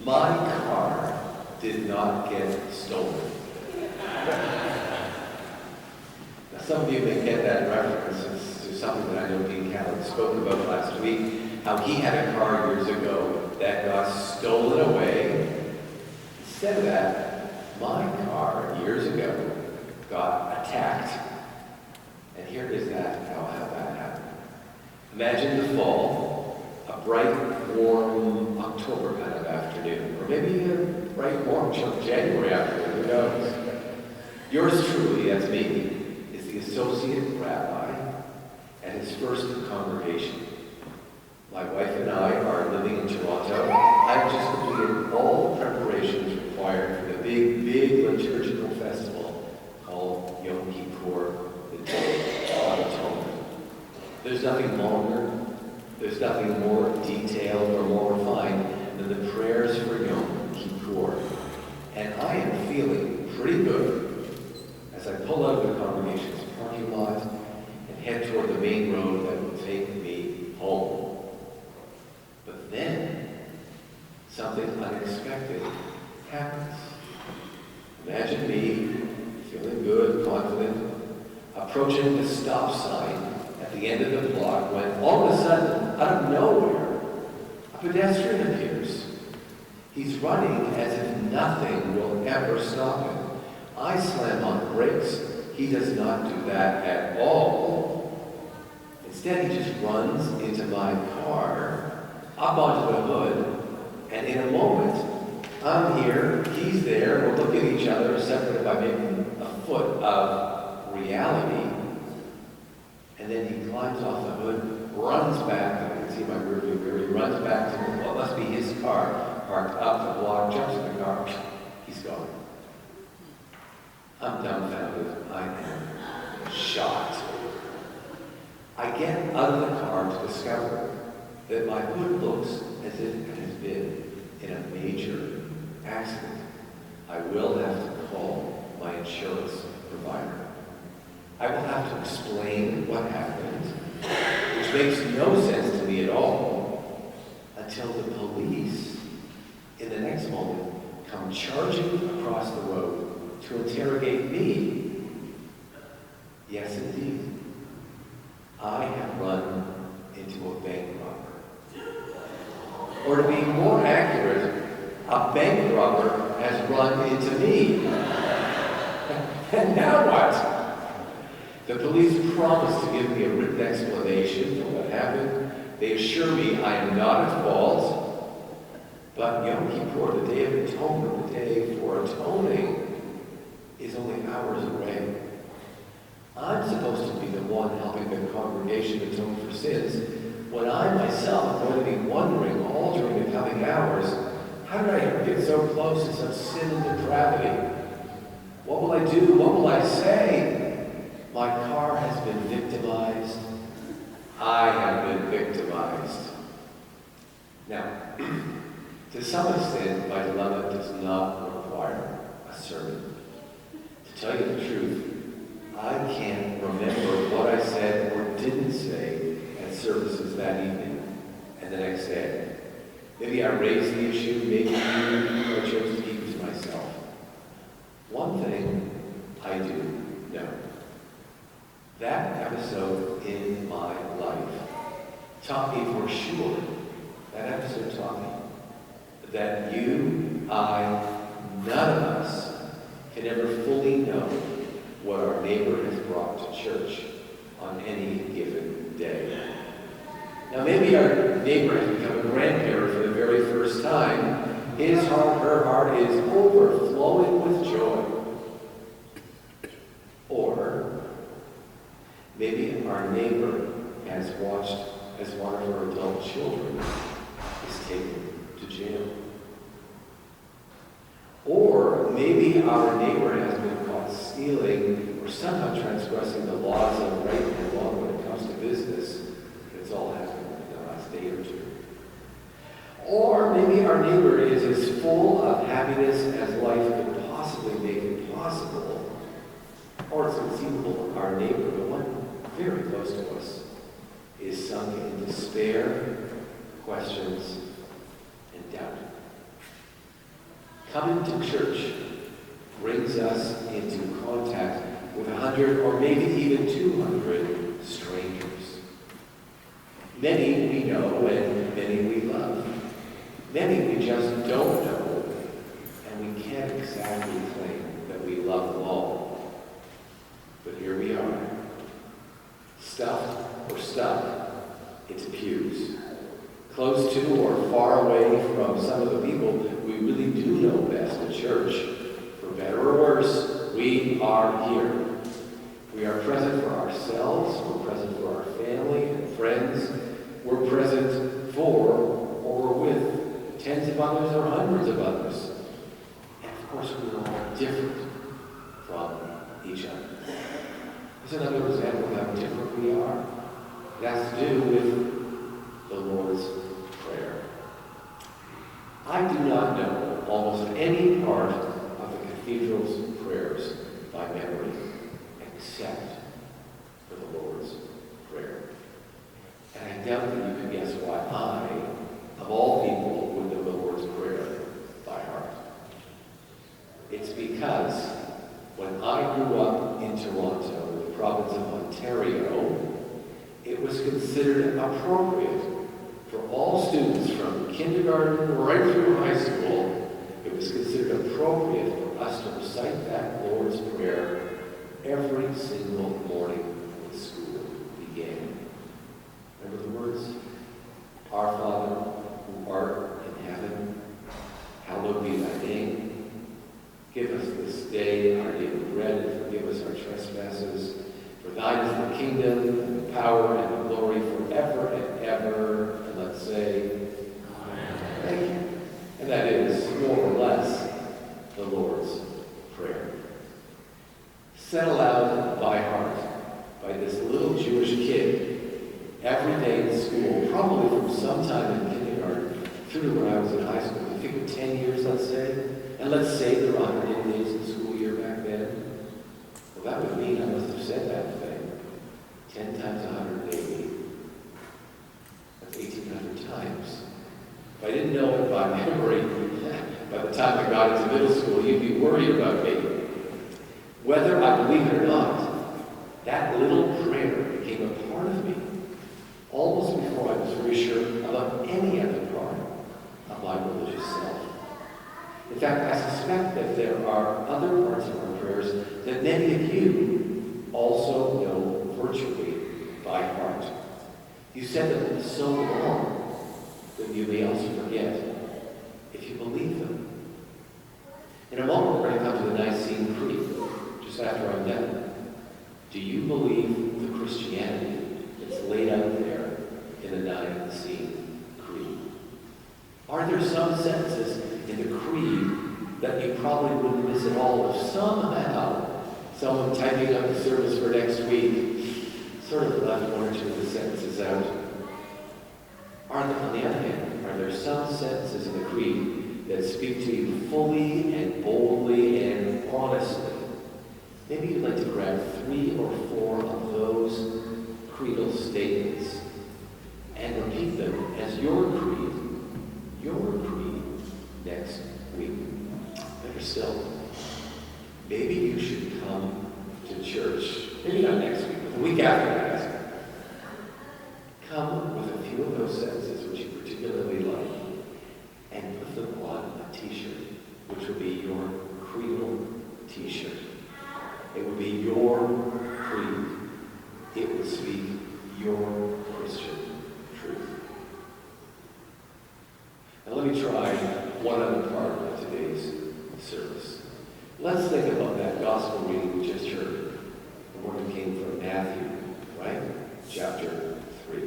My car did not get stolen. Now, some of you may get that reference to something that I know Dean Callan spoke about last week, how he had a car years ago that got stolen away. Instead of that, my car years ago got attacked. And here is how that happened. Imagine the fall, a bright, warm October kind of afternoon, or maybe a bright, warm January afternoon, who knows? Yours truly, that's me, is the associate rabbi at his first congregation. My wife and I are living in Toronto. I've just completed all the preparations required for the big liturgical festival called Yom Kippur, the Day of Atonement. There's nothing longer, there's nothing more detailed or more refined than the prayers for Yom Kippur. And I am feeling pretty good as I pull out of the congregation's parking lot and head toward the main road that will take me home. But then, something unexpected happens. Imagine me, feeling good, confident, approaching the stop sign at the end of the block when all of a sudden, out of nowhere, a pedestrian appears. He's running as if nothing will ever stop him. I slam on brakes. He does not do that at all. Instead, he just runs into my car, up onto the hood, and in a moment, I'm here, he's there, we're looking at each other, separated by maybe a foot of reality. And then he climbs off the hood, runs back, I can see my rearview mirror, he runs back to what must be his car, parked up the block, jumps in the car, he's gone. I'm dumbfounded. I am shocked. I get out of the car to discover that my hood looks as if it has been in a major accident. I will have to call my insurance provider. I will have to explain what happened, which makes no sense to me at all, until the police, in the next moment, come charging across the road to interrogate me. Yes, indeed. I have run into a bank robber. Or to be more accurate, a bank robber has run into me. And now what? The police promise to give me a written explanation for what happened. They assure me I am not at fault. But Yom Kippur, the Day of Atonement, the day for atoning, is only hours away. I'm supposed to be the one helping the congregation atone for sins, when I myself am going to be wondering all during the coming hours, how did I ever get so close to such sin and depravity? What will I do? What will I say? My car has been victimized. I have been victimized. Now, to some extent, my dilemma does not require a sermon. To tell you the truth, I can't remember what I said or didn't say at services that evening and the next day. Maybe I raised the issue, maybe I chose to keep it to myself. One thing I do know. That episode in my life taught me for sure, that episode taught me that you, I, none of us can ever fully know what our neighbor has brought to church on any given day. Now maybe our neighbor has become a grandparent for the very first time. His heart, her heart is overflowing with joy. Or maybe our neighbor has watched as one of her adult children is taken to jail. Or maybe our neighbor has been caught stealing or somehow transgressing the laws of right and wrong when it comes to business. It's all happened in the last day or two. Or maybe our neighbor is as full of happiness as life could possibly make it possible. Or it's conceivable our neighbor, the one very close to us, is sunk in despair, questions, and doubt. Coming to church brings us into contact with 100 or maybe even 200 strangers. Many we know and many we love. Many we just don't know, and we can't exactly claim that we love them all. But here we are, stuffed or stuck into pews, close to or far away from some of the people we really do know best at church. For better or worse, we are here. We are present for ourselves, we're present for our family and friends, we're present for or we're with tens of others or hundreds of others. And of course, we're all different from each other. Here's another example of how different we are. It has to do with the Lord's Prayer. I do not know almost any part of the cathedral's prayers by memory, except for the Lord's Prayer. And I doubt that you can guess why I, of all people, would know the Lord's Prayer by heart. It's because when I grew up in Toronto, the province of Ontario, it was considered appropriate for all students from kindergarten right through high school. It was considered appropriate for us to recite that Lord's Prayer every single morning when school began. Remember the words? Our Father, who art in heaven, hallowed be thy name. Give us this day our daily bread, and forgive us our trespasses. For thine is the kingdom, and the power, and the glory forever and ever. And let's say, Amen. Thank you. And that is, more or less, the Lord's Prayer. Said aloud by heart by this little Jewish kid every day in school, probably from sometime in kindergarten through to when I was in high school. I think of 10 years, let's say. And let's say there were 108 days in school year back then. Well, that would mean I must have said that thing 10 times 180. That's 1,800 times. If I didn't know it by memory, by the time I got into middle school, you'd be worried about me. Whether I believe it or not, that little prayer became a part of me almost before I was very sure about any other part of my religious self. In fact, I suspect that there are other parts of our prayers that many of you also know virtually by heart. You said them so long that you may also forget if you believe them. In a moment, we're going to come to the Nicene Creed. Just after I'm done, do you believe the Christianity that's laid out there in the Nicene Creed? Are there some sentences in the Creed that you probably wouldn't miss at all if somehow someone typing up the service for next week sort of left one or two of the sentences out? On the other hand, are there some sentences in the Creed that speak to you fully and boldly and honestly? Maybe you'd like to grab 3 or 4 of those creedal statements and repeat them as your creed next week. Better still, maybe you should come to church, maybe not next week, but the week after that. Come with a few of those sentences which you particularly like and put them on a t-shirt, which will be your creedal t-shirt. It will be your creed. It will speak your Christian truth. Now let me try one other part of today's service. Let's think about that gospel reading we just heard. The one that came from Matthew, right? Chapter 3.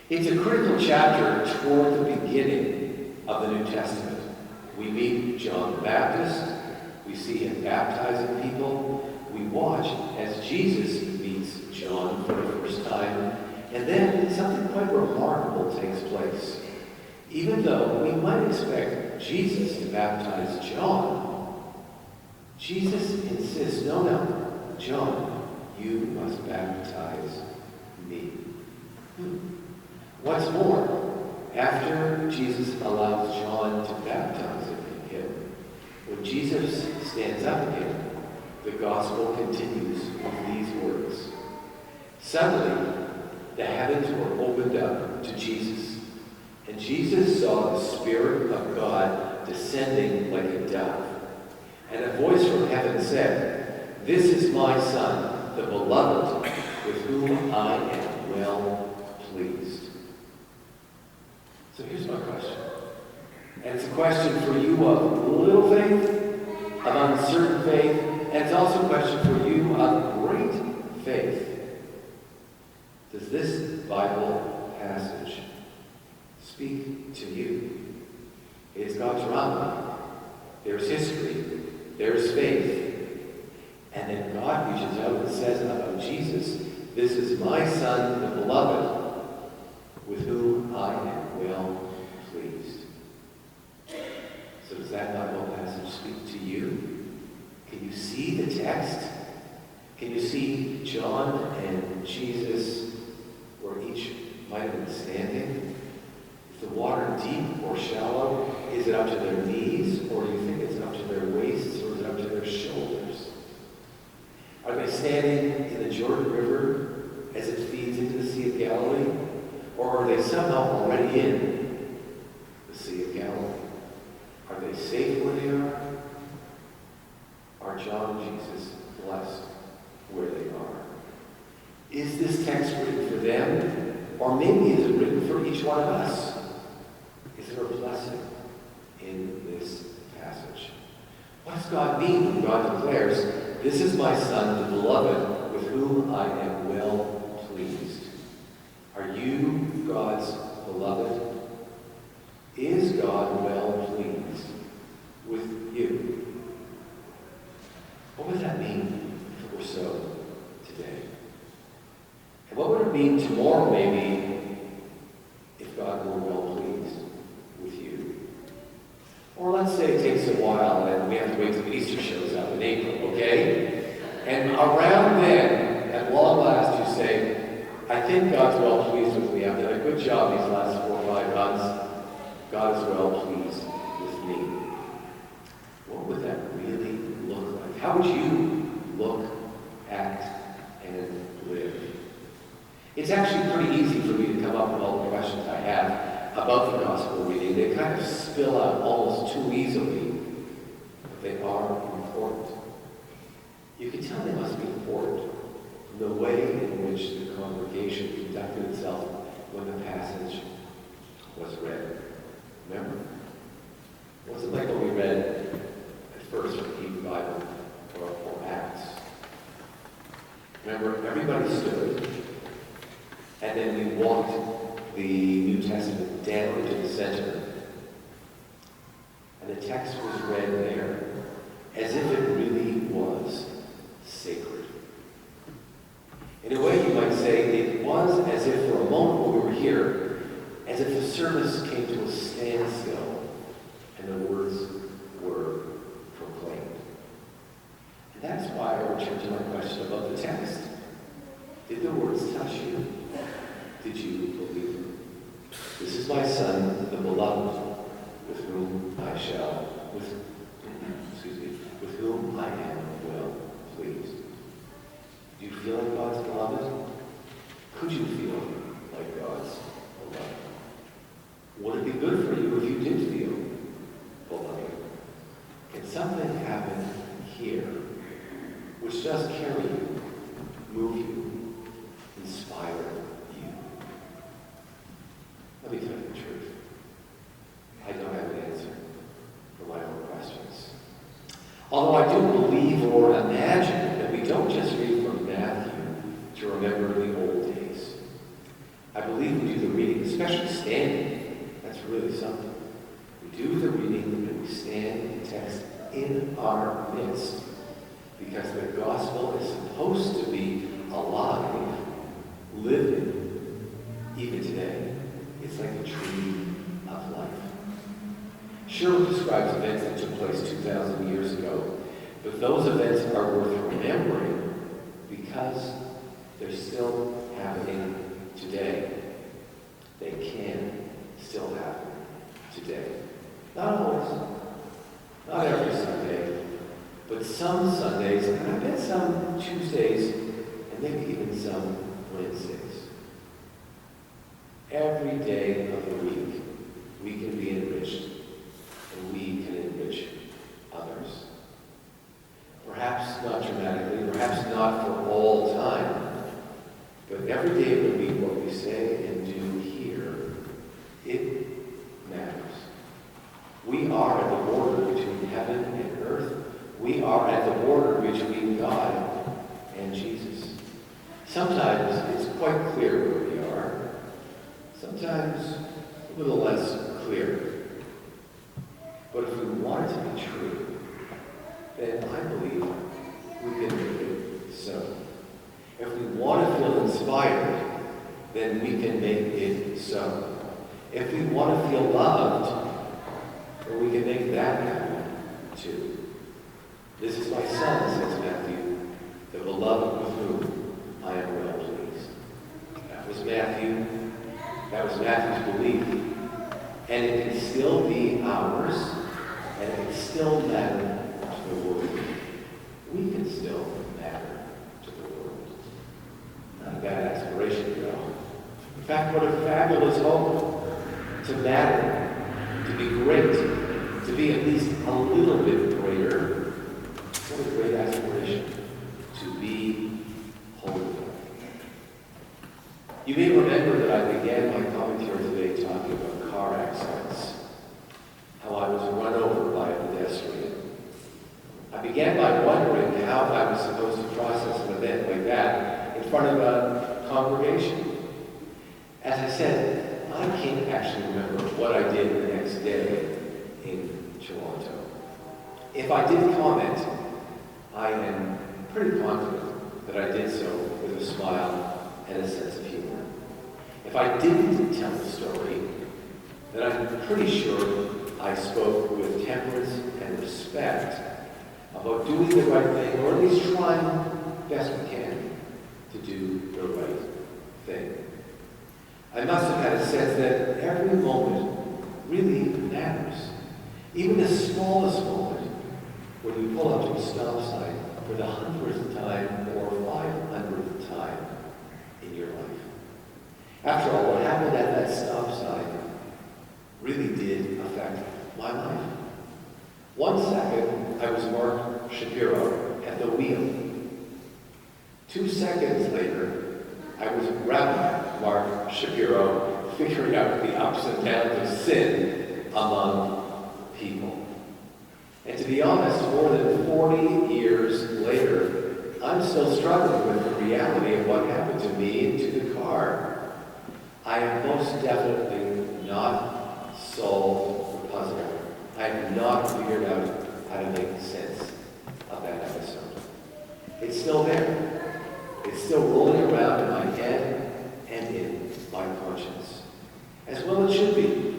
It's a critical chapter toward the beginning of the New Testament. We meet John the Baptist. We see him baptizing people. We watch as Jesus meets John for the first time. And then something quite remarkable takes place. Even though we might expect Jesus to baptize John, Jesus insists, no, John, you must baptize me. What's more, after Jesus allows John to baptize him, When Jesus stands up again, the gospel continues with these words. Suddenly, the heavens were opened up to Jesus, and Jesus saw the Spirit of God descending like a dove. And a voice from heaven said, "This is my Son, the Beloved, with whom I am well pleased." So here's my question. And it's a question for you of little faith, of uncertain faith, and it's also a question for you of great faith. Does this Bible passage speak to you? It's God's drama. There's history. There's faith. And then God reaches out and says about Jesus, "This is my Son, the Beloved, with whom I am well pleased." So does that Bible passage speak to you? Can you see the text? Can you see John and Jesus where each might have been standing? Is the water deep or shallow? Is it up to their knees, or do you think it's up to their waists, or is it up to their shoulders? Are they standing in the Jordan River as it feeds into the Sea of Galilee? Or are they somehow already in the Sea of Galilee? Are they safe where they are? Are John and Jesus blessed where they are? Is this text written for them? Or maybe is it written for each one of us? Is there a blessing in this passage? What does God mean when God declares, "This is my Son, the Beloved, with whom I am well pleased"? Are you God's beloved? Is God well pleased with you? What would that mean if it were so today? And what would it mean tomorrow, maybe, if God were well pleased with you? Or let's say it takes a while and we have to wait till Easter shows up in April, okay? And around then, at long last, you say, "I think God's well pleased with me. I've done a good job these last 4 or 5 months. God is well pleased with me." What would that really look like? How would you look, act, and live? It's actually pretty easy for me to come up with all the questions I have about the gospel reading. They kind of spill out almost too easily, but they are important. You can tell they must be important from the way in which the congregation conducted itself when the passage was read. Remember? It wasn't like what we read at first from the Hebrew Bible or Acts. Remember, everybody stood, and then we walked the New Testament down into the center. And the text was read there as if it really was sacred. In a way, you might say it was as if for a moment when we were here, as if the service came to a standstill and the words were proclaimed. And that's why I return to my question about the text. Did the words touch you? Did you believe them? "This is my Son, the Beloved, with whom with whom I am well pleased." Do you feel like God's beloved? Could you feel like God's beloved? Would it be good for you if you did feel beloved? Can something happen here which does carry you, move you, inspire you? Let me tell you the truth. I don't have an answer for my own questions. Although I do believe or imagine that we don't just read from Matthew to remember the old days. I believe we do the reading, especially standing. That's really something. We do the reading and we stand in the text in our midst because the gospel is supposed to be alive, living, even today. It's like a tree of life. Sure, it describes events that took place 2,000 years ago, but those events are worth remembering because they're still happening today. They can still happen today. Not always, not every Sunday, But some Sundays, and I bet some Tuesdays, and maybe even some Wednesdays, every day of the week, we can be enriched, and we can enrich others. Perhaps not dramatically, perhaps not for all time, but every day of the week, what we say and do here, it matters. We are at the border between heaven and earth. We are at the border between God and Jesus. Sometimes it's quite clear where we are. Sometimes a little less clear. But if we want it to be true, then I believe we can make it so. If we want to feel inspired, then we can make it so. If we want to feel loved, then we can make that happen too. This is my son, says Matthew, the beloved with whom I am well pleased. That was Matthew. That was Matthew's belief. And it can still be ours, and it can still matter to the world. We can still matter to the world. Not a bad aspiration, you know. In fact, what a fabulous hope to matter, to be great, to be at least a little bit greater. What a great aspiration to be holy. You may remember that I began my commentary today talking about car accidents, how I was run over by a pedestrian. I began by wondering how I was supposed to process an event like that in front of a congregation. As I said, I can't actually remember what I did the next day in Toronto. If I did comment, I am pretty confident that I did so with a smile and a sense of humor. If I didn't tell the story, then I'm pretty sure I spoke with temperance and respect about doing the right thing, or at least trying best we can to do the right thing. I must have had a sense that every moment really matters. Even the smallest moment, when you pull up to a stop sign for the 100th time or 500th time in your life. After all, what happened at that stop sign really did affect my life. 1 second, I was Mark Sharpiro at the wheel. 2 seconds later, I was Rabbi Mark Sharpiro figuring out the ups and downs of sin among people. And to be honest, more than 40 years later, I'm still struggling with the reality of what happened to me and to the car. I have most definitely not solved the puzzle. I have not figured out how to make sense of that episode. It's still there. It's still rolling around in my head and in my conscience. As well it should be.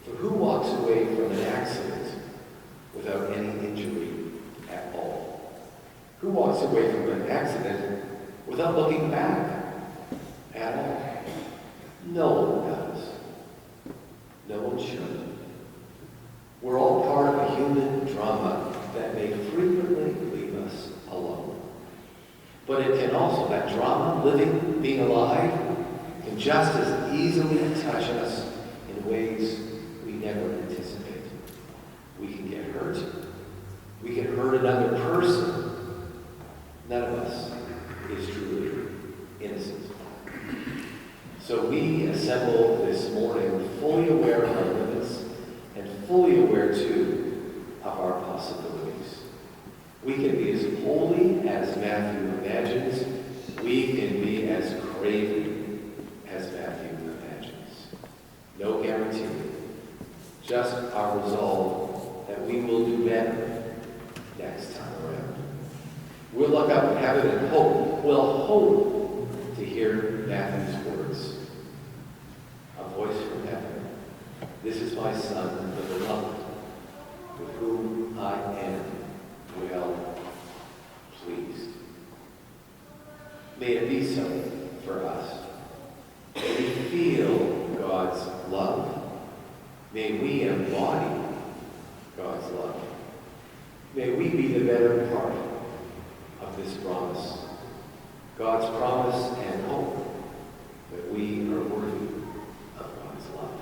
For who walks away from an accident without any injury at all? Who walks away from an accident without looking back at all? No one does. No one should. We're all part of a human drama that may frequently leave us alone. But it can also, that drama, living, being alive, can just as easily touch us in ways we never anticipate. We can get hurt. We can hurt another person. None of us is truly innocent. So we assemble this morning fully aware of our limits and fully aware, too, of our possibilities. We can be as holy as Matthew imagines. We can be as craving as Matthew imagines. No guarantee. Just our resolve that we will do better next time around. We'll look up at heaven and hope. We'll hope to hear Matthew's words. A voice from heaven. This is my son, the beloved, with whom I am well pleased. May it be so for us. May we feel God's love. May we embody God's love. May we be the better part of this promise. God's promise and hope that we are worthy of God's love.